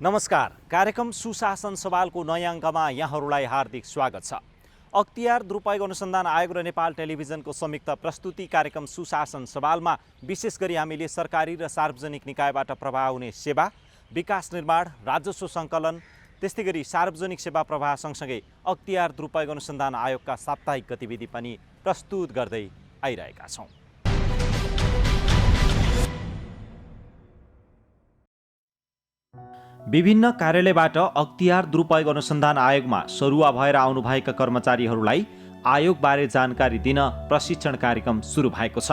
नमस्कार। कार्यक्रम सुशासन सवालको नयाँ अङ्कमा यहाँहरूलाई हार्दिक स्वागत छ। अख्तियार दुरुपयोग अनुसन्धान आयोग र नेपाल टेलिभिजनको संयुक्त प्रस्तुति कार्यक्रम सुशासन सवालमा विशेष गरी हामीले सरकारी र सार्वजनिक निकायबाट प्रवाह हुने सेवा, विकास निर्माण, राजस्व सङ्कलन, त्यस्तै गरी सार्वजनिक सेवा प्रवाह सँगसँगै अख्तियार दुरुपयोग अनुसन्धान आयोगका साप्ताहिक गतिविधि पनि प्रस्तुत गर्दै आइरहेका छौँ। विभिन्न कार्यालयबाट अख्तियार दुरुपयोग अनुसन्धान आयोगमा सरुवा भएर आउनुभएका कर्मचारीहरूलाई आयोगबारे जानकारी दिन प्रशिक्षण कार्यक्रम सुरु भएको छ।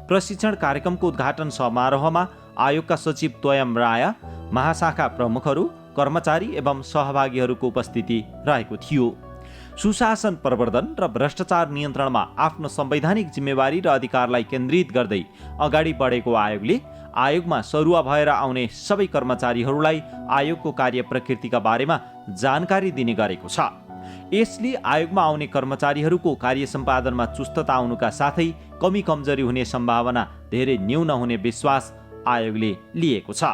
प्रशिक्षण कार्यक्रमको उद्घाटन समारोहमा आयोगका सचिव त्वयम राय, महाशाखा प्रमुखहरू, कर्मचारी एवं सहभागीहरूको उपस्थिति रहेको थियो। सुशासन प्रवर्धन र भ्रष्टाचार नियन्त्रणमा आफ्नो संवैधानिक जिम्मेवारी र अधिकारलाई केन्द्रित गर्दै अगाडि बढेको आयोगले आयोगमा सरुवा भएर आउने सबै कर्मचारीहरूलाई आयोगको कार्य प्रकृतिका बारेमा जानकारी दिने गरेको छ। यसले आयोगमा आउने कर्मचारीहरूको कार्य सम्पादनमा चुस्तता आउनुका साथै कमी कमजोरी हुने सम्भावना धेरै न्यून हुने विश्वास आयोगले लिएको छ।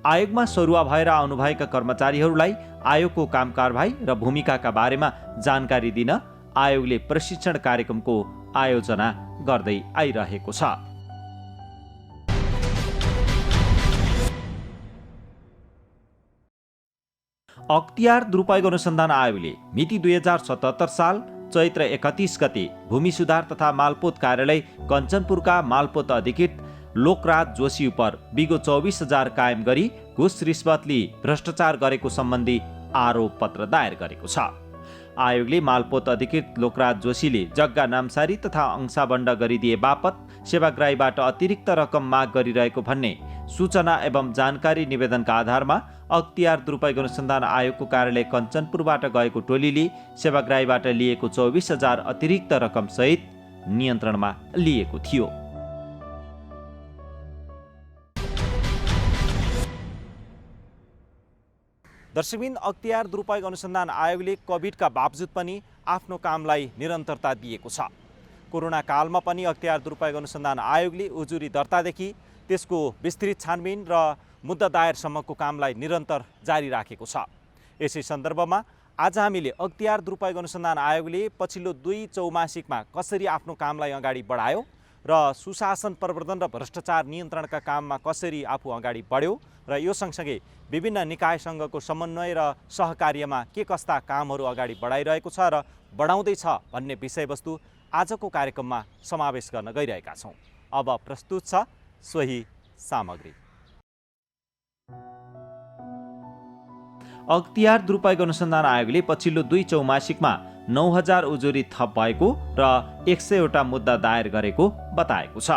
आयोगमा सरुवा भएर आउनुभएका कर्मचारीहरूलाई आयोगको कामकारबाही र भूमिकाका बारेमा जानकारी दिन आयोगले प्रशिक्षण कार्यक्रमको आयोजना गर्दै आइरहेको छ। अख्तियार दुरुपयोग अनुसन्धान आयोगले मिति 2077 साल चैत्र 31 गते भूमि सुधार तथा मालपोत कार्यालय कञ्चनपुरका मालपोत अधिकृत लोकराज जोशी उप बिगो 24,000 कायम गरी घुस रिश्वत लिई भ्रष्टाचार गरेको सम्बन्धी आरोप पत्र दायर गरेको छ। आयोगले मालपोत अधिकृत लोकराज जोशीले जग्गा नामसारी तथा अंशाबण्ड गरिदिए बापत सेवाग्राहीबाट अतिरिक्त रकम माग गरिरहेको भन्ने सूचना एवं जानकारी निवेदनका आधारमा अख्तियार दुरुपयोग अनुसन्धान आयोगको कार्यालय कञ्चनपुरबाट गएको टोलीले सेवाग्राहीबाट लिएको 24,000 अतिरिक्त रकम सहित नियन्त्रणमा लिएको थियो। दर्शकबिन, अख्तियार दुरुपयोग अनुसन्धान आयोगले कोभिडका बावजुद पनि आफ्नो कामलाई निरन्तरता दिएको छ। कोरोना कालमा पनि अख्तियार दुरुपयोग अनुसन्धान आयोगले उजुरी दर्तादेखि त्यसको विस्तृत छानबिन र मुद्दा दायरसम्मको कामलाई निरन्तर जारी राखेको छ। यसै सन्दर्भमा आज हामीले अख्तियार दुरुपयोग अनुसन्धान आयोगले पछिल्लो 2 चौमासिकमा कसरी आफ्नो कामलाई अगाडि बढायो र सुशासन प्रवर्धन र भ्रष्टाचार नियन्त्रणका काममा कसरी आफू अगाडि बढ्यो र यो सँगसँगै विभिन्न निकायसँगको समन्वय र सहकार्यमा के कस्ता कामहरू अगाडि बढाइरहेको छ र बढाउँदैछ भन्ने विषयवस्तु आजको कार्यक्रममा समावेश गर्न गइरहेका छौँ। अब प्रस्तुत छ सोही सामग्री। अख्तियार दुरुपयोग अनुसन्धान आयोगले पछिल्लो 2 चौमासिकमा 9,000 उजुरी थप भएको र 100वटा मुद्दा दायर गरेको बताएको छ।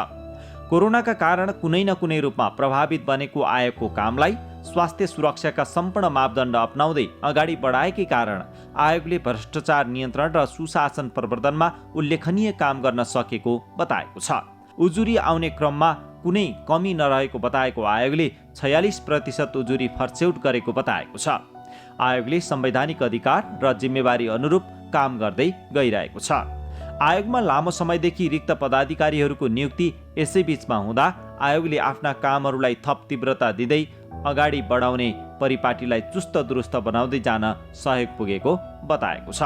कोरोनाका कारण कुनै न कुनै रूपमा प्रभावित बनेको आयोगको कामलाई स्वास्थ्य सुरक्षाका सम्पूर्ण मापदण्ड अपनाउँदै अगाडि बढाएकै कारण आयोगले भ्रष्टाचार नियन्त्रण र सुशासन प्रवर्धनमा उल्लेखनीय काम गर्न सकेको बताएको छ। उजुरी आउने क्रममा कुनै कमी नरहेको बताएको आयोगले 46% उजुरी फर्स्यौट गरेको बताएको छ। आयोगले संवैधानिक अधिकार र जिम्मेवारी अनुरूप काम गर्दै गइरहेको छ। आयोगमा लामो समयदेखि रिक्त पदाधिकारीहरूको नियुक्ति यसै बीचमा हुँदा आयोगले आफ्ना कामहरूलाई थप तीव्रता दिँदै अगाडि बढाउने परिपाटीलाई चुस्त दुरुस्त बनाउँदै जान सहयोग पुगेको बताएको छ।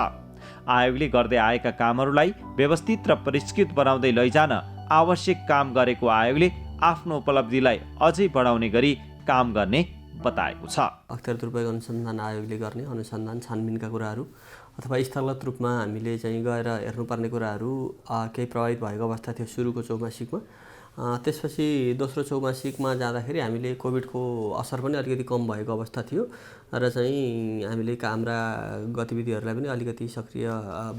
आयोगले गर्दै आएका कामहरूलाई व्यवस्थित र परिष्कृत बनाउँदै लैजान आवश्यक काम गरेको आयोगले आफ्नो उपलब्धिलाई अझै बढाउने गरी काम गर्ने बताएको छ। अख्तियार दुरुपयोग अनुसन्धान आयोगले गर्ने अनुसन्धान छानबिनका कुराहरू अथवा स्थलगत रूपमा हामीले चाहिँ गएर हेर्नुपर्ने कुराहरू केही प्रभावित भएको अवस्था थियो सुरुको चौमासिकमा। त्यसपछि दोस्रो चौमासिकमा जाँदाखेरि हामीले कोभिडको असर पनि अलिकति कम भएको अवस्था थियो र चाहिँ हामीले काम र गतिविधिहरूलाई पनि अलिकति सक्रिय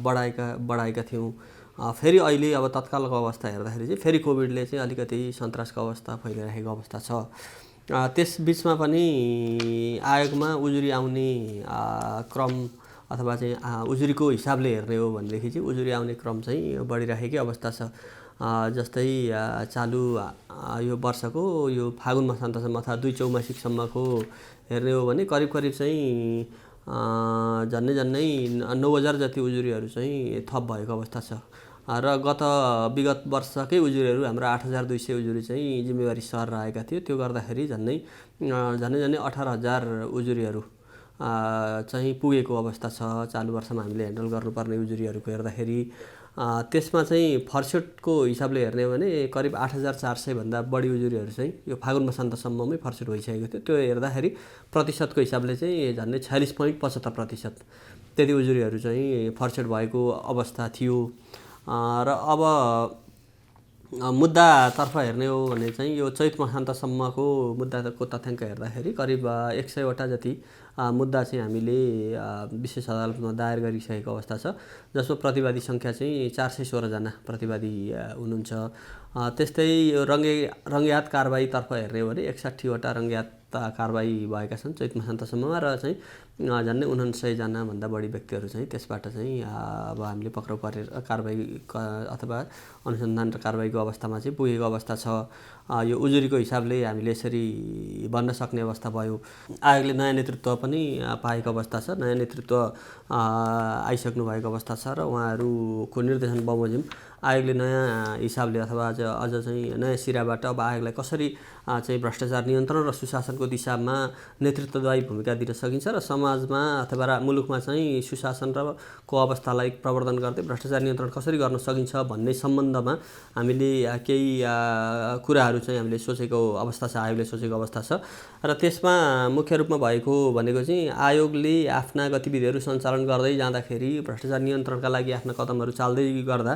बढाएका थियौँ। फेरि अहिले अब तत्कालको अवस्था हेर्दाखेरि चाहिँ फेरि कोभिडले चाहिँ अलिकति सन्तासको अवस्था फैलिरहेको अवस्था छ। त्यस बिचमा पनि आयोगमा उजुरी आउने क्रम अथवा चाहिँ उजुरीको हिसाबले हेर्ने हो भनेदेखि चाहिँ उजुरी आउने क्रम चाहिँ बढिरहेकै अवस्था छ। जस्तै चालु यो वर्षको यो फागुन मसान्तसम्म अथवा 2 चौमासिकसम्मको हेर्ने हो भने करिब चाहिँ झन्नै 9,000 जति उजुरीहरू चाहिँ थप भएको अवस्था छ। र विगत वर्षकै उजुरीहरू हाम्रो 8,200 उजुरी चाहिँ जिम्मेवारी सर रहेका थियो। त्यो गर्दाखेरि झन्डै 18,000 उजुरीहरू चाहिँ पुगेको अवस्था छ। चालु वर्षमा हामीले ह्यान्डल गर्नुपर्ने उजुरीहरूको हेर्दाखेरि त्यसमा चाहिँ फर्सेटको हिसाबले हेर्ने हो भने करिब 8,400 भन्दा बढी उजुरीहरू चाहिँ यो फागुन मसान्तसम्ममै फर्सेट भइसकेको थियो। त्यो हेर्दाखेरि प्रतिशतको हिसाबले चाहिँ झन्डै 46.75% त्यति उजुरीहरू चाहिँ फर्सेट भएको अवस्था थियो। र अब मुद्दातर्फ हेर्ने हो भने चाहिँ यो चैत मसान्तसम्मको मुद्दाको तथ्याङ्क हेर्दाखेरि करिब 100वटा जति मुद्दा चाहिँ हामीले विशेष अदालतमा दायर गरिसकेको अवस्था छ, जसमा प्रतिवादी सङ्ख्या चाहिँ 416 जना प्रतिवादी हुनुहुन्छ। त्यस्तै यो रङ्गयात कारबाहीतर्फ हेर्ने हो भने 61वटा रङ्गयात कारबाही भएका छन् चैत मसान्तसम्ममा, र चाहिँ झन्डै 49 जना भन्दा बढी व्यक्तिहरू चाहिँ त्यसबाट चाहिँ अब हामीले पक्राउ परेर कारबाही अथवा अनुसन्धान र कारबाहीको अवस्थामा चाहिँ पुगेको अवस्था छ। यो उजुरीको हिसाबले हामीले यसरी भन्न सक्ने अवस्था भयो। आयोगले नयाँ नेतृत्व पनि पाएको अवस्था छ, नयाँ नेतृत्व आइसक्नु भएको अवस्था छ र उहाँहरूको निर्देशन बमोजिम आयोगले नयाँ हिसाबले अथवा अझ चाहिँ नयाँ सिराबाट अब आयोगलाई कसरी चाहिँ भ्रष्टाचार नियन्त्रण र सुशासनको दिशामा नेतृत्वदायी भूमिका दिन सकिन्छ र समाजमा अथवा मुलुकमा चाहिँ सुशासन र को अवस्थालाई प्रवर्धन गर्दै भ्रष्टाचार नियन्त्रण कसरी गर्न सकिन्छ भन्ने सम्बन्धमा हामीले केही कुराहरू चाहिँ हामीले सोचेको अवस्था छ, आयोगले सोचेको अवस्था छ। र त्यसमा मुख्य रूपमा भएको भनेको चाहिँ आयोगले आफ्ना गतिविधिहरू सञ्चालन गर्दै जाँदाखेरि भ्रष्टाचार नियन्त्रणका लागि आफ्ना कदमहरू चाल्दै गर्दा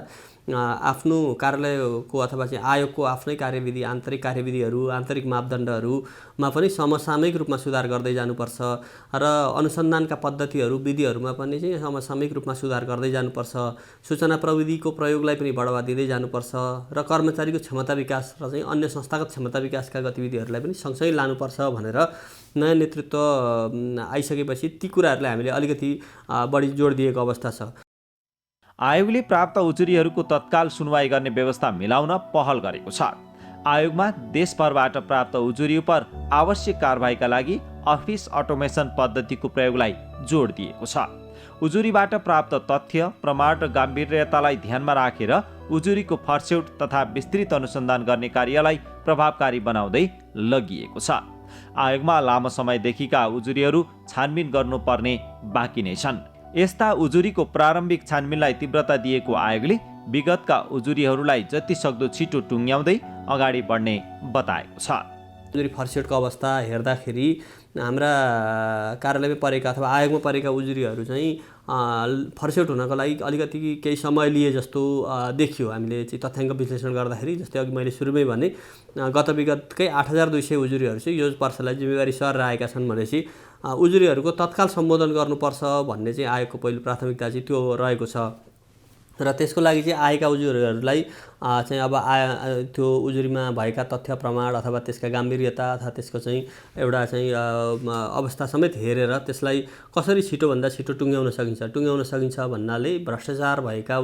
आफ्नो कार्यालयको अथवा चाहिँ आयोगको आफ्नै कार्यविधि, आन्तरिक कार्यविधिहरू, आन्तरिक मापदण्डहरूमा पनि समसामयिक रूपमा सुधार गर्दै जानुपर्छ र अनुसन्धानका पद्धतिहरू, विधिहरूमा पनि चाहिँ समसामयिक रूपमा सुधार गर्दै जानुपर्छ। सूचना प्रविधिको प्रयोगलाई पनि बढावा दिँदै जानुपर्छ र कर्मचारीको क्षमता विकास र चाहिँ अन्य संस्थागत क्षमता विकासका गतिविधिहरूलाई पनि सँगसँगै लानुपर्छ भनेर नयाँ नेतृत्व आइसकेपछि ती कुराहरूलाई हामीले अलिकति बढी जोड दिएको अवस्था छ। आयोगले प्राप्त उजुरीहरूको तत्काल सुनवाई गर्ने व्यवस्था मिलाउन पहल गरेको छ। आयोगमा देशभरबाट प्राप्त उजुरी उप आवश्यक कारबाहीका लागि अफिस अटोमेसन पद्धतिको प्रयोगलाई जोड दिएको छ। उजुरीबाट प्राप्त तथ्य, प्रमाण र गम्भीर्यतालाई ध्यानमा राखेर उजुरीको फर्स्यौट तथा विस्तृत अनुसन्धान गर्ने कार्यलाई प्रभावकारी बनाउँदै लगिएको छ। आयोगमा लामो समयदेखिका उजुरीहरू छानबिन गर्नुपर्ने बाँकी नै छन्। यस्ता उजुरीको प्रारम्भिक छानबिनलाई तीव्रता दिएको आयोगले विगतका उजुरीहरूलाई जति सक्दो छिटो टुङ्ग्याउँदै अगाडि बढ्ने बताएको छ। उजुरी फर्स्यौटको अवस्था हेर्दाखेरि हाम्रा कार्यालयमा परेका अथवा आयोगमा परेका उजुरीहरू चाहिँ फर्स्यौट हुनको लागि अलिकति केही समय लिए जस्तो देखियो। हामीले चाहिँ तथ्याङ्क विश्लेषण गर्दाखेरि, जस्तै अघि मैले सुरुमै भने गत विगतकै 8,200 उजुरीहरू चाहिँ यो वर्षलाई जिम्मेवारी सर रहेका छन् भनेपछि उजुरीहरूको तत्काल सम्बोधन गर्नुपर्छ भन्ने चाहिँ आयोगको पहिलो प्राथमिकता चाहिँ त्यो रहेको छ। र त्यसको लागि चाहिँ आएका उजुरीहरूलाई चाहिँ अब त्यो उजुरीमा भएका तथ्य, प्रमाण अथवा त्यसका गम्भीर्यता अथवा त्यसको चाहिँ एउटा चाहिँ अवस्था समेत हेरेर त्यसलाई कसरी छिटोभन्दा छिटो टुङ्ग्याउन सकिन्छ भन्नाले भ्रष्टाचारै भएका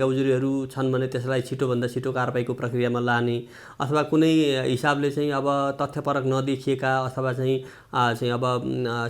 उजुरीहरू छन् भने त्यसलाई छिटोभन्दा छिटो कारबाहीको प्रक्रियामा लाने, अथवा कुनै हिसाबले चाहिँ अब तथ्यपरक नदेखिएका अथवा चाहिँ अब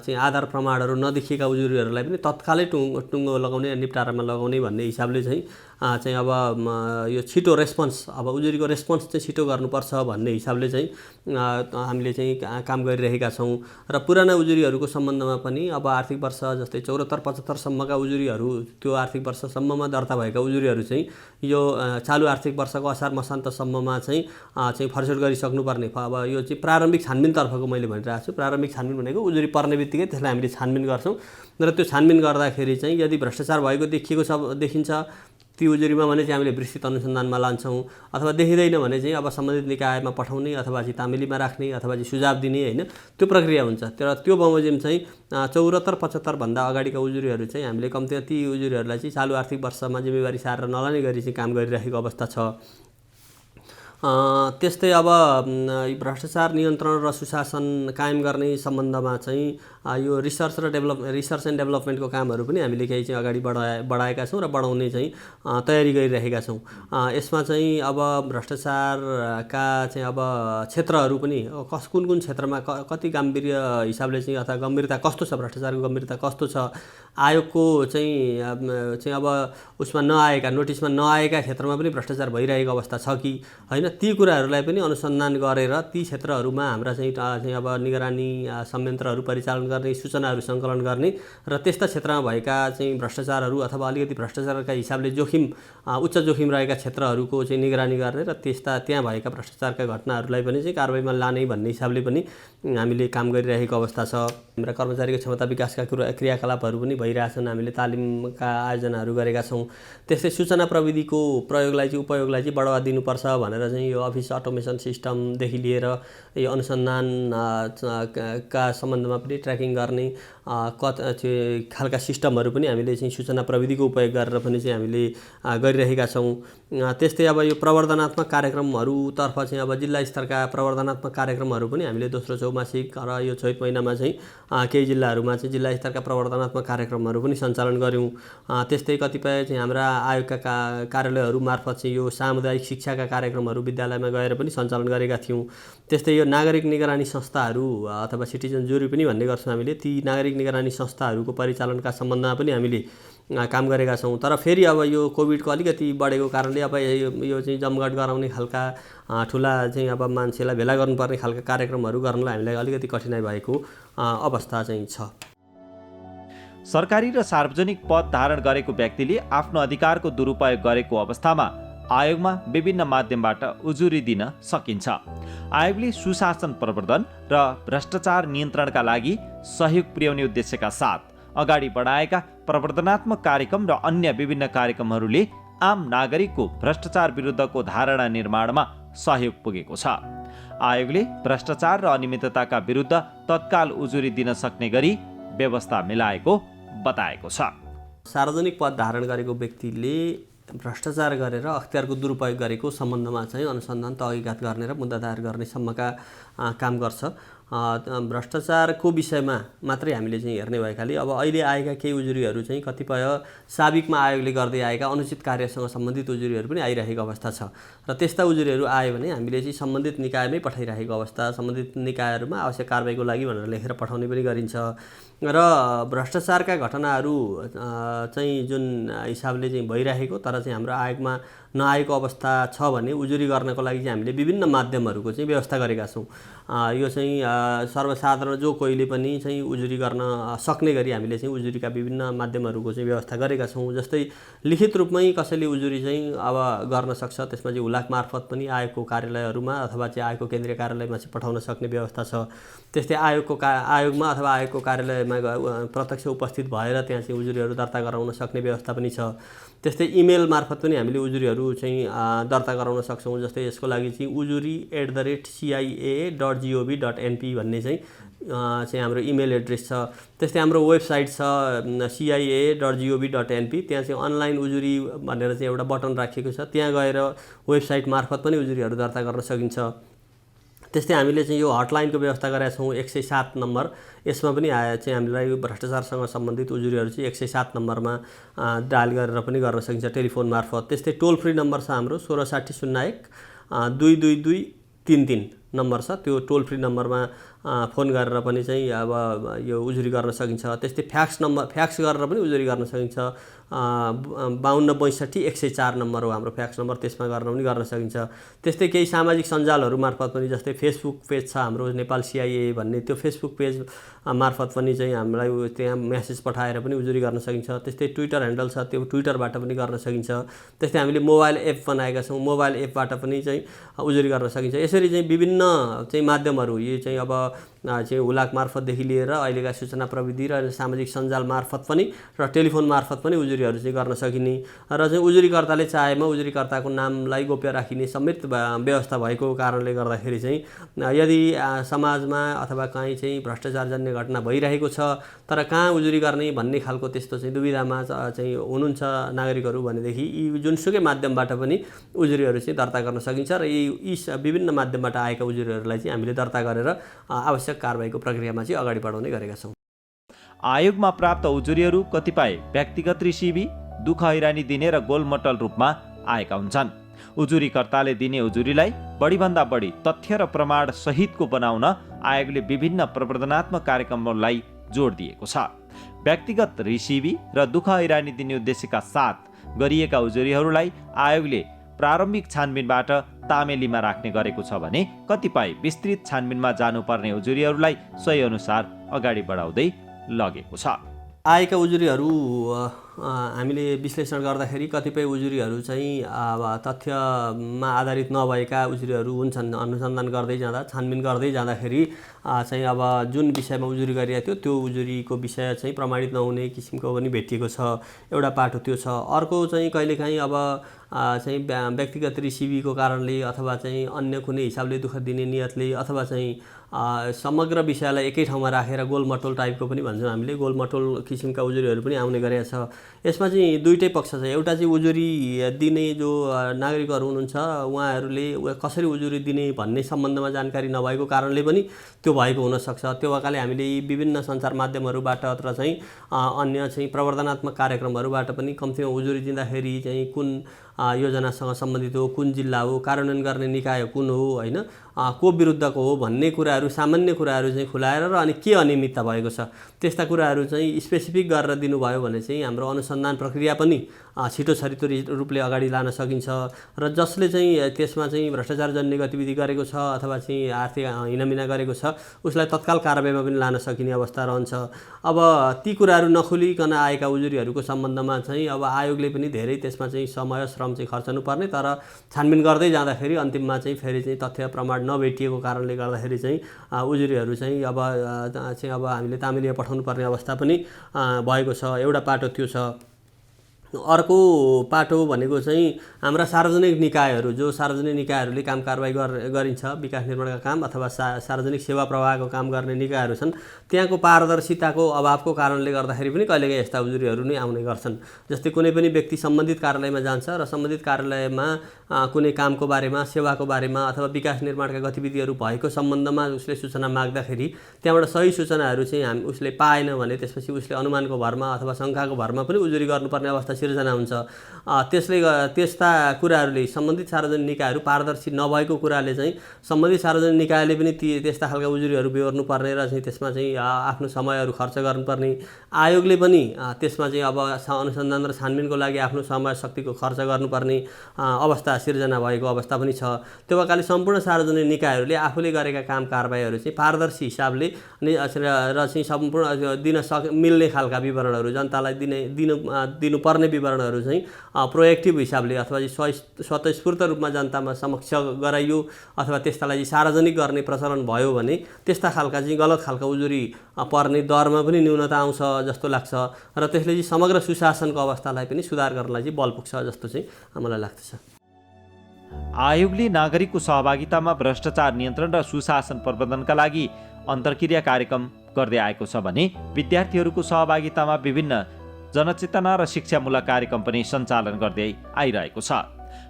चाहिँ आधार प्रमाणहरू नदेखिएका उजुरीहरूलाई पनि तत्कालै टुङ्गो लगाउने, निपटारामा लगाउने भन्ने हिसाबले चाहिँ अब यो छिटो रेस्पोन्स, अब उजुरीको रेस्पोन्स चाहिँ छिटो गर्नुपर्छ भन्ने हिसाबले चाहिँ हामीले चाहिँ काम गरिरहेका छौँ। र पुराना उजुरीहरूको सम्बन्धमा पनि अब आर्थिक वर्ष जस्तै 74-75 सम्मका उजुरीहरू, त्यो आर्थिक वर्षसम्ममा दर्ता भएका उजुरीहरू चाहिँ यो चालु आर्थिक वर्षको असार मसान्तसम्ममा चाहिँ फर्स्यौट गरिसक्नुपर्ने। अब यो चाहिँ प्रारम्भिक छानबिनतर्फको मैले भनिरहेको छु। प्रारम्भिक छानबिन भनेको उजुरी पर्ने बित्तिकै त्यसलाई हामीले छानबिन गर्छौँ र त्यो छानबिन गर्दाखेरि चाहिँ यदि भ्रष्टाचार भएको देखिन्छ ती उजुरीमा भने चाहिँ हामीले विस्तृत अनुसन्धानमा लान्छौँ, अथवा देखिँदैन भने चाहिँ अब सम्बन्धित निकायमा पठाउने अथवा चाहिँ तामेलीमा राख्ने अथवा चाहिँ सुझाव दिने, होइन, त्यो प्रक्रिया हुन्छ। तर त्यो बमोजिम चाहिँ 74-75 भन्दा अगाडिका उजुरीहरू चाहिँ हामीले कम्तीमा ती उजुरीहरूलाई चाहिँ चालु आर्थिक वर्षमा जिम्मेवारी सारेर नलाने गरी चाहिँ काम गरिरहेको अवस्था छ। त्यस्तै अब यी भ्रष्टाचार नियन्त्रण र सुशासन कायम गर्ने सम्बन्धमा चाहिँ यो रिसर्च एन्ड डेभलपमेन्टको कामहरू पनि हामीले केही चाहिँ अगाडि बढाएका छौँ र बढाउने चाहिँ तयारी गरिरहेका छौँ। यसमा चाहिँ अब भ्रष्टाचारका चाहिँ अब क्षेत्रहरू पनि कुन कुन क्षेत्रमा कति गम्भीर हिसाबले चाहिँ अथवा गम्भीरता कस्तो छ, भ्रष्टाचारको गम्भीरता कस्तो छ, आयोगको चाहिँ अब उसमा नआएका, नोटिसमा नआएका क्षेत्रमा पनि भ्रष्टाचार भइरहेको अवस्था छ कि होइन, ती कुराहरूलाई पनि अनुसन्धान गरेर ती क्षेत्रहरूमा हाम्रा चाहिँ अब निगरानी संयन्त्रहरू परिचालन गर्ने, सूचनाहरू सङ्कलन गर्ने र त्यस्ता क्षेत्रमा भएका चाहिँ भ्रष्टाचारहरू अथवा अलिकति भ्रष्टाचारका हिसाबले उच्च जोखिम रहेका क्षेत्रहरूको चाहिँ निगरानी गर्ने र त्यहाँ भएका भ्रष्टाचारका घटनाहरूलाई पनि चाहिँ कारबाहीमा लाने भन्ने हिसाबले पनि हामीले काम गरिरहेको अवस्था छ। हाम्रा कर्मचारीको क्षमता विकासका क्रियाकलापहरू पनि भइरहेछन्। हामीले तालिमका आयोजनाहरू गरेका छौँ। त्यस्तै सूचना प्रविधिको उपयोगलाई चाहिँ बढावा दिनुपर्छ भनेर चाहिँ यो अफिस अटोमेसन सिस्टमदेखि लिएर यो अनुसन्धान का सम्बन्धमा पनि ट्र्याकिङ गर्ने खालका सिस्टमहरू पनि हामीले चाहिँ सूचना प्रविधिको उपयोग गरेर पनि चाहिँ हामीले गरिरहेका छौँ। त्यस्तै अब यो प्रवर्धनात्मक कार्यक्रमहरूतर्फ चाहिँ अब जिल्ला स्तरका प्रवर्धनात्मक कार्यक्रमहरू पनि हामीले दोस्रो चौमासिक र यो चैत महिनामा चाहिँ केही जिल्लाहरूमा चाहिँ जिल्ला स्तरका प्रवर्धनात्मक कार्यक्रमहरू पनि सञ्चालन गऱ्यौँ। त्यस्तै कतिपय चाहिँ हाम्रा आयोगका कार्यालयहरू मार्फत चाहिँ यो सामुदायिक शिक्षाका कार्यक्रमहरू विद्यालयमा गएर पनि सञ्चालन गरेका थियौँ। त्यस्तै यो नागरिक निगरानी संस्थाहरू अथवा सिटिजन जुरी पनि भन्ने गर्छौँ हामीले, ती नागरिक निगरानी संस्थाहरूको परिचालनका सम्बन्धमा पनि हामीले काम गरेका छौँ। तर फेरि अब यो कोभिडको अलिकति बढेको कारणले अब यो चाहिँ जमघट गराउने खालका ठुला चाहिँ अब मान्छेलाई भेला गर्नुपर्ने खालका कार्यक्रमहरू गर्नलाई हामीलाई अलिकति कठिनाइ भएको अवस्था चाहिँ छ। सरकारी र सार्वजनिक पद धारण गरेको व्यक्तिले आफ्नो अधिकारको दुरुपयोग गरेको अवस्थामा आयोगमा विभिन्न माध्यमबाट उजुरी दिन सकिन्छ। आयोगले सुशासन प्रवर्धन र भ्रष्टाचार नियन्त्रणका लागि सहयोग पुर्याउने उद्देश्यका साथ अगाडि बढाएका प्रवर्धनात्मक कार्यक्रम र अन्य विभिन्न कार्यक्रमहरूले आम नागरिकको भ्रष्टाचार विरुद्धको धारणा निर्माणमा सहयोग पुगेको छ। आयोगले भ्रष्टाचार र अनियमितताका विरुद्ध तत्काल उजुरी दिन सक्ने गरी व्यवस्था मिलाएको बताएको छ। सार्वजनिक पद धारण गरेको व्यक्तिले भ्रष्टाचार गरेर अख्तियारको दुरुपयोग गरेको सम्बन्धमा चाहिँ अनुसन्धान तहकिकात गर्ने र मुद्दा दायर गर्ने सम्मका काम गर्छ। भ्रष्टाचारको विषयमा मात्रै हामीले चाहिँ हेर्ने भएकाले अब अहिले आएका केही उजुरीहरू चाहिँ कतिपय साबिकमा आयोगले गर्दै आएका अनुचित कार्यसँग सम्बन्धित उजुरीहरू पनि आइरहेको अवस्था छ र त्यस्ता उजुरीहरू आयो भने हामीले चाहिँ सम्बन्धित निकायमै पठाइरहेको अवस्था, सम्बन्धित निकायहरूमा आवश्यक कारबाहीको लागि भनेर लेखेर पठाउने पनि गरिन्छ र भ्रष्टाचारका घटनाहरू चाहिँ जुन हिसाबले चाहिँ भइरहेको तर चाहिँ हाम्रो आयोगमा नआएको अवस्था छ भने उजुरी गर्नको लागि चाहिँ हामीले विभिन्न माध्यमहरूको चाहिँ व्यवस्था गरेका छौँ। यो चाहिँ सर्वसाधारण जो कोहीले पनि चाहिँ उजुरी गर्न सक्ने गरी हामीले चाहिँ उजुरीका विभिन्न माध्यमहरूको चाहिँ व्यवस्था गरेका छौँ। जस्तै लिखित रूपमै कसैले उजुरी चाहिँ अब गर्न सक्छ, त्यसमा चाहिँ हुलाक मार्फत पनि आयोगको कार्यालयहरूमा अथवा चाहिँ आयोगको केन्द्रीय कार्यालयमा चाहिँ पठाउन सक्ने व्यवस्था छ। त्यस्तै आयोगमा अथवा आयोगको कार्यालयमा प्रत्यक्ष उपस्थित भएर त्यहाँ चाहिँ उजुरीहरू दर्ता गराउन सक्ने व्यवस्था पनि छ। त्यस्तै इमेल मार्फत पनि हामीले उजुरीहरू चाहिँ दर्ता गराउन सक्छौँ। जस्तै यसको लागि चाहिँ ujuri@cia.gov.np भन्ने चाहिँ हाम्रो इमेल एड्रेस छ। त्यस्तै हाम्रो वेबसाइट छ cia.gov.np, त्यहाँ चाहिँ अनलाइन उजुरी भनेर चाहिँ एउटा बटन राखिएको छ, त्यहाँ गएर वेबसाइट मार्फत पनि उजुरीहरू दर्ता गर्न सकिन्छ। त्यस्तै हामीले चाहिँ यो हटलाइनको व्यवस्था गरेका छौँ 107 नम्बर, यसमा पनि चाहिँ हामीलाई भ्रष्टाचारसँग सम्बन्धित उजुरीहरू चाहिँ 107 नम्बरमा डायल गरेर पनि गर्न सकिन्छ टेलिफोन मार्फत। त्यस्तै टोल फ्री नम्बर छ हाम्रो 166001 22233 नम्बर छ, त्यो टोल फ्री नम्बरमा फोन गरेर पनि चाहिँ अब यो उजुरी गर्न सकिन्छ। त्यस्तै फ्याक्स गरेर पनि उजुरी गर्न सकिन्छ। 5262 नम्बर हो हाम्रो फ्याक्स नम्बर, त्यसमा गर्न सकिन्छ। त्यस्तै केही सामाजिक सञ्जालहरू मार्फत पनि, जस्तै फेसबुक पेज छ हाम्रो नेपाल सिआइए भन्ने, त्यो फेसबुक पेज मार्फत पनि चाहिँ हामीलाई त्यहाँ मेसेज पठाएर पनि उजुरी गर्न सकिन्छ। त्यस्तै ट्विटर ह्यान्डल छ, त्यो ट्विटरबाट पनि गर्न सकिन्छ। त्यस्तै हामीले मोबाइल एप बनाएका छौँ, मोबाइल एपबाट पनि चाहिँ उजुरी गर्न सकिन्छ। यसरी चाहिँ विभिन्न चाहिँ माध्यमहरू, यो चाहिँ अब चाहिँ हुलाक मार्फतदेखि लिएर अहिलेका सूचना प्रविधि र सामाजिक सञ्जाल मार्फत पनि र टेलिफोन मार्फत पनि उजुरीहरू चाहिँ गर्न सकिने र चाहिँ उजुरीकर्ताले चाहेमा उजुरीकर्ताको नामलाई गोप्य राखिने समेत व्यवस्था भएको कारणले गर्दाखेरि चाहिँ यदि समाजमा अथवा कहीँ चाहिँ भ्रष्टाचारजन्य घटना भइरहेको छ तर कहाँ उजुरी गर्ने भन्ने खालको त्यस्तो चाहिँ दुविधामा चाहिँ हुनुहुन्छ नागरिकहरू भनेदेखि यी जुनसुकै माध्यमबाट पनि उजुरीहरू चाहिँ दर्ता गर्न सकिन्छ र यी विभिन्न माध्यमबाट आएका उजुरीहरूलाई चाहिँ हामीले दर्ता गरेर आवश्यक कारबाहीको प्रक्रियामा चाहिँ अगाडि बढाउने गरेका छौँ। आयोगमा प्राप्त उजुरीहरू कतिपय व्यक्तिगत रिसिभी, दुःख हैरानी दिने र गोलमटल रूपमा आएका हुन्छन्। उजुरीकर्ताले दिने उजुरीलाई बढीभन्दा बढी तथ्य र प्रमाण सहितको बनाउन आयोगले विभिन्न प्रवर्धनात्मक कार्यक्रमलाई जोड दिएको छ। व्यक्तिगत रिसिभी र दुःख हैरानी दिने उद्देश्यका साथ गरिएका उजुरीहरूलाई आयोगले प्रारम्भिक छानबिनबाट तामेलीमा राख्ने गरेको छ भने कतिपय विस्तृत छानबिनमा जानुपर्ने उजुरीहरूलाई सही अनुसार अगाडि बढाउँदै लगेको छ। आएका उजुरीहरू हामीले विश्लेषण गर्दाखेरि कतिपय उजुरीहरू चाहिँ तथ्यमा आधारित नभएका उजुरीहरू हुन्छन्। अनुसन्धान गर्दै जाँदा छानबिन गर्दै जाँदाखेरि चाहिँ अब जुन विषयमा उजुरी गरिएको थियो त्यो उजुरीको विषय चाहिँ प्रमाणित नहुने किसिमको पनि भेटिएको छ। एउटा पाटो त्यो छ। अर्को चाहिँ कहिलेकाहीँ अब चाहिँ व्यक्तिगत रिसिभीको कारणले अथवा चाहिँ अन्य कुनै हिसाबले दुःख दिने नियतले अथवा चाहिँ समग्र विषयलाई एकै ठाउँमा राखेर गोलमटोल टाइपको पनि भन्छौँ हामीले, गोलमटोल किसिमका उजुरीहरू पनि आउने गरेको छ। यसमा चाहिँ दुईटै पक्ष छ। एउटा चाहिँ उजुरी दिने जो नागरिकहरू हुनुहुन्छ उहाँहरूले कसरी उजुरी दिने भन्ने सम्बन्धमा जानकारी नभएको कारणले पनि त्यो भएको हुनसक्छ। त्यो भएकाले हामीले विभिन्न सञ्चार माध्यमहरूबाट र चाहिँ अन्य चाहिँ प्रवर्धनात्मक कार्यक्रमहरूबाट पनि कम्तीमा उजुरी दिँदाखेरि चाहिँ कुन योजनासँग सम्बन्धित हो, कुन जिल्ला हो, कार्यान्वयन गर्ने निकाय कुन हो, होइन को विरुद्धको हो भन्ने कुराहरू, सामान्य कुराहरू चाहिँ खुलाएर र अनि के अनियमितता भएको छ त्यस्ता कुराहरू चाहिँ स्पेसिफिक गरेर दिनुभयो भने चाहिँ हाम्रो अनुसन्धान प्रक्रिया पनि छिटो छरितो रूपले अगाडि लान सकिन्छ र जसले चाहिँ त्यसमा चाहिँ भ्रष्टाचारजन्य गतिविधि गरेको छ अथवा चाहिँ आर्थिक हिनामिना गरेको छ उसलाई तत्काल कारबाहीमा पनि लान सकिने अवस्था रहन्छ। अब ती कुराहरू नखुलिकन आएका उजुरीहरूको सम्बन्धमा चाहिँ अब आयोगले पनि धेरै त्यसमा चाहिँ समय श्रम चाहिँ खर्चनुपर्ने, तर छानबिन गर्दै जाँदाखेरि अन्तिममा चाहिँ फेरि चाहिँ तथ्य प्रमाण नभेटिएको कारणले गर्दाखेरि चाहिँ उजुरीहरू चाहिँ अब हामीले तामेलीमा पठाउनु पर्ने अवस्था पनि भएको छ। एउटा पाटो त्यो छ। अर्को पाटो भनेको चाहिँ हाम्रा सार्वजनिक निकायहरू, जो सार्वजनिक निकायहरूले काम कारबाही गरिन्छ, विकास निर्माणका काम अथवा सार्वजनिक सेवा प्रवाहको काम गर्ने निकायहरू छन्, त्यहाँको पारदर्शिताको अभावको कारणले गर्दाखेरि पनि कहिलेकाहीँ यस्ता उजुरीहरू नै आउने गर्छन्। जस्तै कुनै पनि व्यक्ति सम्बन्धित कार्यालयमा जान्छ र सम्बन्धित कार्यालयमा कुनै कामको बारेमा, सेवाको बारेमा अथवा विकास निर्माणका गतिविधिहरू भएको सम्बन्धमा उसले सूचना माग्दाखेरि त्यहाँबाट सही सूचनाहरू चाहिँ उसले पाएन भने त्यसपछि उसले अनुमानको भरमा अथवा शङ्काको भरमा पनि उजुरी गर्नुपर्ने अवस्था सिर्जना हुन्छ। त्यस्ता कुराहरूले सम्बन्धित सार्वजनिक निकायहरू पारदर्शी नभएको कुराले चाहिँ सम्बन्धित सार्वजनिक निकायले पनि त्यस्ता खालका उजुरीहरू बेहोर्नुपर्ने र चाहिँ त्यसमा चाहिँ आफ्नो समयहरू खर्च गर्नुपर्ने, आयोगले पनि त्यसमा चाहिँ अब अनुसन्धान र छानबिनको लागि आफ्नो समय शक्तिको खर्च गर्नुपर्ने अवस्था सिर्जना भएको अवस्था पनि छ। त्यो भएकाले सम्पूर्ण सार्वजनिक निकायहरूले आफूले गरेका काम कारबाहीहरू चाहिँ पारदर्शी हिसाबले र चाहिँ सम्पूर्ण दिन मिल्ने खालका विवरणहरू, जनतालाई दिनुपर्ने विवरणहरू चाहिँ प्रोएक्टिभ हिसाबले अथवा स्वतस्फूर्त रूपमा जनतामा समक्ष गराइयो अथवा त्यस्तालाई सार्वजनिक गर्ने प्रचलन भयो भने त्यस्ता खालका चाहिँ गलत खालका उजुरी पर्ने दरमा पनि न्यूनता आउँछ जस्तो लाग्छ र त्यसले चाहिँ समग्र सुशासनको अवस्थालाई पनि सुधार गर्नलाई चाहिँ बल पुग्छ जस्तो चाहिँ मलाई लाग्दछ। आयोगले नागरिकको सहभागितामा भ्रष्टाचार नियन्त्रण र सुशासन प्रबन्धनका लागि अन्तर्क्रिया कार्यक्रम गर्दै आएको छ भने विद्यार्थीहरूको सहभागितामा विभिन्न जनचेतना र शिक्षामूलक कार्यक्रम पनि सञ्चालन गर्दै आइरहेको छ।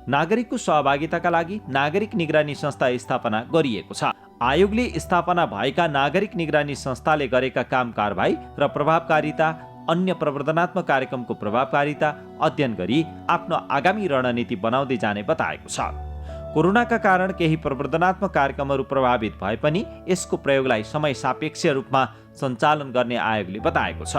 नागरिकको सहभागिताका लागि नागरिक निगरानी संस्था स्थापना गरिएको छ। आयोगले स्थापना भएका नागरिक निगरानी संस्थाले गरेका काम कारबाही र प्रभावकारिता, अन्य प्रवर्धनात्मक कार्यक्रमको प्रभावकारिता अध्ययन गरी आफ्नो आगामी रणनीति बनाउँदै जाने बताएको छ। कोरोनाका कारण केही प्रवर्धनात्मक कार्यक्रमहरू प्रभावित भए पनि यसको प्रयोगलाई समय सापेक्ष रूपमा सञ्चालन गर्ने आयोगले बताएको छ।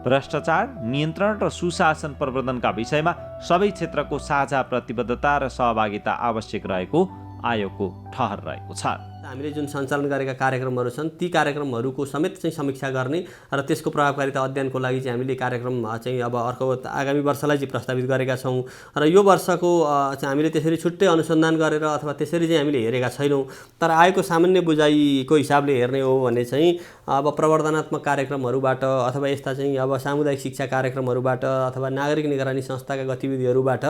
भ्रष्टाचार नियन्त्रण र सुशासन प्रवर्धनका विषयमा सबै क्षेत्रको साझा प्रतिबद्धता र सहभागिता आवश्यक रहेको आयोगको ठहर रहेको छ। हामीले जुन सञ्चालन गरेका कार्यक्रमहरू छन् ती कार्यक्रमहरूको समेत चाहिँ समीक्षा गर्ने र त्यसको प्रभावकारिता अध्ययनको लागि चाहिँ हामीले कार्यक्रम चाहिँ अब अर्को आगामी वर्षलाई चाहिँ प्रस्तावित गरेका छौँ र यो वर्षको चाहिँ हामीले त्यसरी छुट्टै अनुसन्धान गरेर अथवा त्यसरी चाहिँ हामीले हेरेका छैनौँ। तर आएको सामान्य बुझाइको हिसाबले हेर्ने हो भने चाहिँ अब प्रवर्धनात्मक कार्यक्रमहरूबाट अथवा यस्ता चाहिँ अब सामुदायिक शिक्षा कार्यक्रमहरूबाट अथवा नागरिक निगरानी संस्थाका गतिविधिहरूबाट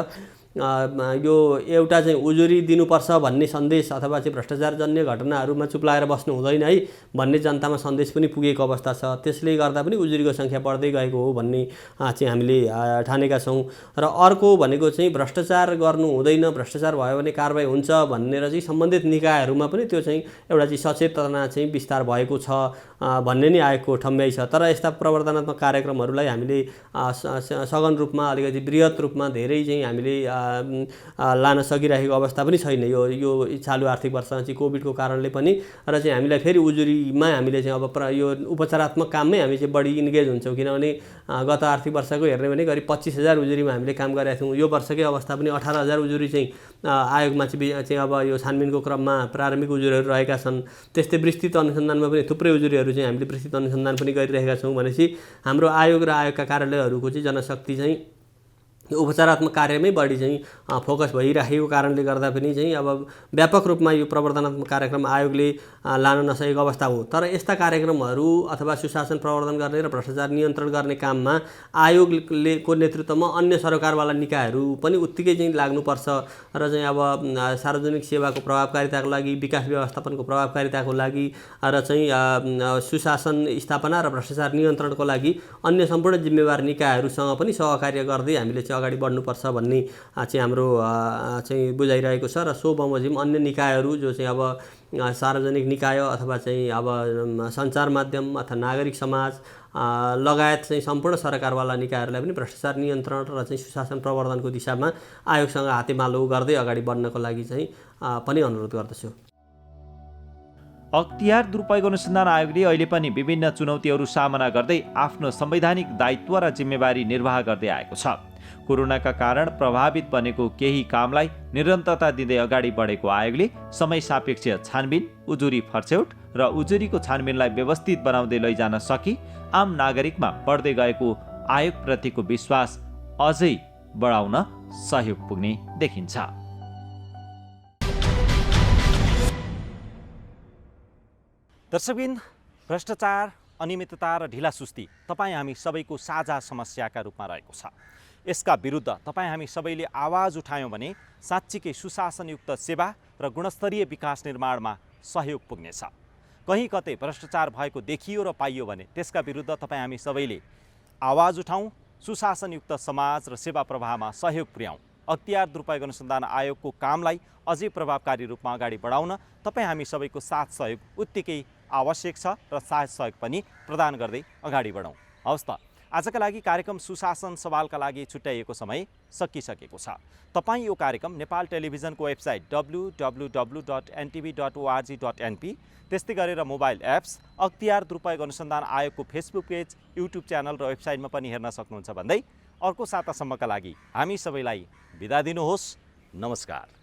यो एउटा चाहिँ उजुरी दिनुपर्छ भन्ने सन्देश अथवा चाहिँ भ्रष्टाचारजन्य घटनाहरूमा चुप लागेर बस्नु हुँदैन है भन्ने जनतामा सन्देश पनि पुगेको अवस्था छ। त्यसले गर्दा पनि उजुरीको सङ्ख्या बढ्दै गएको हो भन्ने चाहिँ हामीले ठानेका छौँ। र अर्को भनेको चाहिँ भ्रष्टाचार गर्नु हुँदैन, भ्रष्टाचार भयो भने कारबाही हुन्छ भनेर चाहिँ सम्बन्धित निकायहरूमा पनि त्यो चाहिँ एउटा चाहिँ सचेतना चाहिँ विस्तार भएको छ भन्ने नै आएको ठम्ब्याइ छ। तर यस्ता प्रवर्धनात्मक कार्यक्रमहरूलाई हामीले सघन रूपमा अलिकति बृहत रूपमा धेरै चाहिँ हामीले लान सकिरहेको अवस्था पनि छैन यो चालु आर्थिक वर्षमा चाहिँ कोभिडको कारणले पनि। र चाहिँ हामीलाई फेरि उजुरीमा हामीले चाहिँ अब यो उपचारात्मक काममै हामी चाहिँ बढी इन्गेज हुन्छौँ, किनभने गत आर्थिक वर्षको हेर्ने भने करिब 25,000 उजुरीमा हामीले काम गरेका थियौँ। यो वर्षकै अवस्था पनि 18,000 उजुरी चाहिँ आयोगमा चाहिँ अब यो छानबिनको क्रममा प्रारम्भिक उजुरीहरू रहेका छन्। त्यस्तै विस्तृत अनुसन्धानमा पनि थुप्रै उजुरीहरू चाहिँ हामीले विस्तृत अनुसन्धान पनि गरिरहेका छौँ। भनेपछि हाम्रो आयोग र आयोगका कार्यालयहरूको चाहिँ जनशक्ति चाहिँ उपचारात्मक कार्यमै बढी चाहिँ फोकस भइराखेको कारणले गर्दा पनि चाहिँ अब व्यापक रूपमा यो प्रवर्धनात्मक कार्यक्रम आयोगले लान नसकेको अवस्था हो। तर यस्ता कार्यक्रमहरू अथवा सुशासन प्रवर्धन गर्ने र भ्रष्टाचार नियन्त्रण गर्ने काममा आयोगले को नेतृत्वमा अन्य सरकारवाला निकायहरू पनि उत्तिकै चाहिँ लाग्नुपर्छ र चाहिँ अब सार्वजनिक सेवाको प्रभावकारिताको लागि, विकास व्यवस्थापनको प्रभावकारिताको लागि र चाहिँ सुशासन स्थापना र भ्रष्टाचार नियन्त्रणको लागि अन्य सम्पूर्ण जिम्मेवार निकायहरूसँग पनि सहकार्य गर्दै हामीले चाहिँ अगाडि बढ्नुपर्छ भन्ने चाहिँ हाम्रो चाहिँ बुझाइरहेको छ। र सो बमोजिम अन्य निकायहरू जो चाहिँ अब सार्वजनिक निकाय अथवा चाहिँ अब सञ्चार माध्यम अथवा नागरिक समाज लगायत चाहिँ सम्पूर्ण सरकारवाला निकायहरूलाई पनि भ्रष्टाचार नियन्त्रण र चाहिँ सुशासन प्रवर्धनको दिशामा आयोगसँग हातेमालो गर्दै अगाडि बढ्नको लागि चाहिँ पनि अनुरोध गर्दछु। अख्तियार दुरुपयोग अनुसन्धान आयोगले अहिले पनि विभिन्न चुनौतीहरू सामना गर्दै आफ्नो संवैधानिक दायित्व र जिम्मेवारी निर्वाह गर्दै आएको छ। कोरोनाका कारण प्रभावित बनेको केही कामलाई निरन्तरता दिँदै अगाडि बढेको आयोगले समय सापेक्ष छानबिन, उजुरी फर्स्यौट र उजुरीको छानबिनलाई व्यवस्थित बनाउँदै लैजान सकि आम नागरिकमा बढ्दै गएको आयोगप्रतिको विश्वास अझै बढाउन सहयोग पुग्ने देखिन्छ। दर्शकबिन, भ्रष्टाचार, अनियमितता र ढिलासुस्ती तपाईँ हामी सबैको साझा समस्याका रूपमा रहेको छ। यसका विरुद्ध तपाईँ हामी सबैले आवाज उठायौँ भने साँच्चीकै सुशासनयुक्त सेवा र गुणस्तरीय विकास निर्माणमा सहयोग पुग्नेछ। कहीँ कतै भ्रष्टाचार भएको देखियो र पाइयो भने त्यसका विरुद्ध तपाईँ हामी सबैले आवाज उठाउँ, सुशासनयुक्त समाज र सेवा प्रवाहमा सहयोग पुर्याउँ। अख्तियार दुरुपयोग अनुसन्धान आयोगको कामलाई अझै प्रभावकारी रूपमा अगाडि बढाउन तपाईँ हामी सबैको साथ सहयोग उत्तिकै आवश्यक छ र साथ सहयोग पनि प्रदान गर्दै अगाडि बढौँ। हवस् त, आजका लागि कार्यक्रम सुशासन सवालका लागि छुट्याइएको समय सकिसकेको छ। तपाईँ यो कार्यक्रम नेपाल टेलिभिजनको वेबसाइट www.ntv.org.np, त्यस्तै गरेर मोबाइल एप्स, अख्तियार दुरुपयोग अनुसन्धान आयोगको फेसबुक पेज, युट्युब च्यानल र वेबसाइटमा पनि हेर्न सक्नुहुन्छ भन्दै अर्को सातासम्मका लागि हामी सबैलाई बिदा दिनुहोस्। नमस्कार।